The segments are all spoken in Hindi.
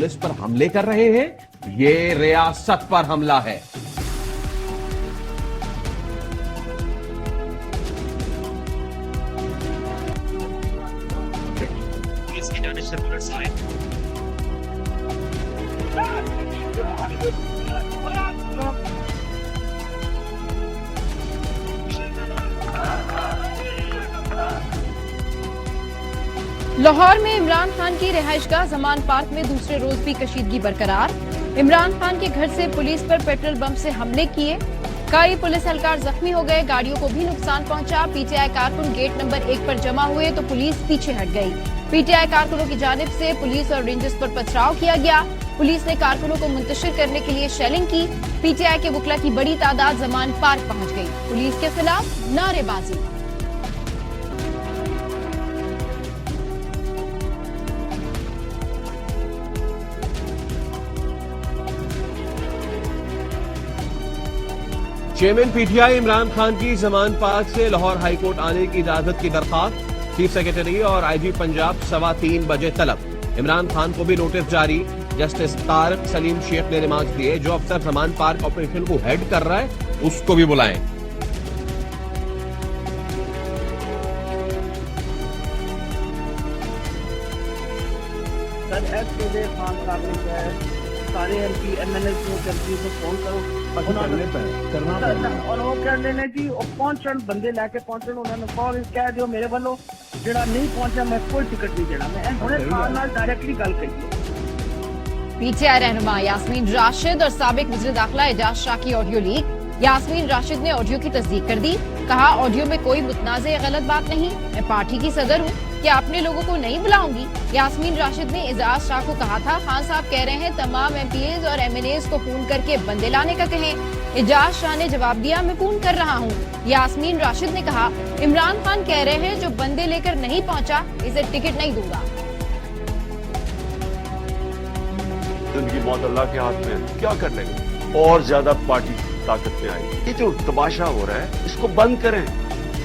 पुलिस पर हमले कर रहे हैं, ये रियासत पर हमला है। पुलिस की जानिब से बुलेट्स आए। लाहौर में इमरान खान की रिहाइशगाह जमान पार्क में दूसरे रोज भी कशीदगी बरकरार। इमरान खान के घर से पुलिस पर पेट्रोल बम से हमले किए, कई पुलिस एहलकार जख्मी हो गए, गाड़ियों को भी नुकसान पहुंचा। पीटीआई कारकुन गेट नंबर 1 पर जमा हुए तो पुलिस पीछे हट गई। पीटीआई कारकुनों की जानिब से पुलिस और रेंजर्स पर पथराव किया गया। पुलिस ने कारकुनों को मुंतशिर करने के लिए शेलिंग की। पीटीआई के वकला की बड़ी तादाद जमान पार्क पहुंच गई। पुलिस के खिलाफ नारेबाजी। चेयरमैन पीटीआई इमरान खान की जमान पार्क से लाहौर हाईकोर्ट आने की इजाजत की दरखास्त, चीफ सेक्रेटरी और आईजी पंजाब 3:15 बजे तलब। इमरान खान को भी नोटिस जारी। जस्टिस तारिक सलीम शेख ने रिमार्क्स दिए, जो अफसर जमान पार्क ऑपरेशन को हेड कर रहा है उसको भी बुलाएं। सर एस खान साहब ने क्या है, सारे एमपी एमएलए को जल्दी से फोन करो और वो कर लेने जी, पहुंचन बंदे लैके पहुंचन, उन्होंने कॉल कह दियो मेरे वालों जेड़ा नहीं पहुंचा मैं कोई टिकट नहीं देना। मैं हुणे खान नाल डायरेक्टली गल कही। पीटीआई रहनुमा यास्मीन राशिद और साबिक वज़ीर दाखिला एजाज शाह की ऑडियो लीक। यास्मीन राशिद ने ऑडियो की तस्दीक कर दी, कहा ऑडियो में कोई मुतनाज़े गलत बात नहीं, मैं पार्टी की सदर हूँ, क्या अपने लोगों को नहीं बुलाऊंगी। यास्मीन राशिद ने एजाज शाह को कहा था, खान साहब कह रहे हैं तमाम एमपीएज और एमएनएज को फोन करके बंदे लाने का कहें। एजाज शाह ने जवाब दिया, मैं फोन कर रहा हूँ। यास्मीन राशिद ने कहा, इमरान खान कह रहे हैं जो बंदे लेकर नहीं पहुंचा इसे टिकट नहीं दूंगा। जिंदगी मौत अल्लाह के हाथ में है, क्या कर लेंगे। और ज्यादा पार्टी ताकत में आई। ये जो तमाशा हो रहा है इसको बंद करें,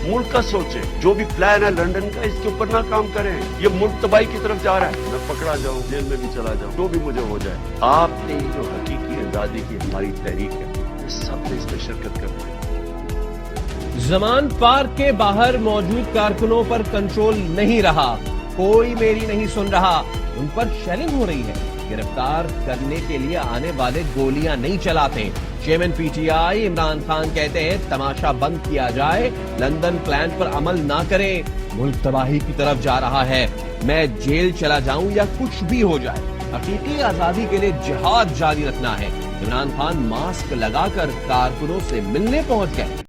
मुल्क का सोचें। जो भी प्लान है लंदन का इसके ऊपर ना काम करें। ये मुल्क तबाही की तरफ जा रहा है। मैं पकड़ा जाऊं, जेल में भी चला जाऊं, जो भी मुझे हो जाए। आपने जो हकीकी आजादी की हमारी तहरीक है, सबने इसमें शिरकत करनी है। जमान पार्क के बाहर मौजूद कारकुनों पर कंट्रोल नहीं रहा, कोई मेरी नहीं सुन रहा, उन पर शेलिंग हो रही है। गिरफ्तार करने के लिए आने वाले गोलियां नहीं चलाते। चेयरमैन पीटीआई इमरान खान कहते हैं तमाशा बंद किया जाए, लंदन प्लान पर अमल ना करें, मुल्क तबाही की तरफ जा रहा है। मैं जेल चला जाऊं या कुछ भी हो जाए, हकीकी आजादी के लिए जिहाद जारी रखना है। इमरान खान मास्क लगाकर कारकुनों से मिलने पहुंच गए।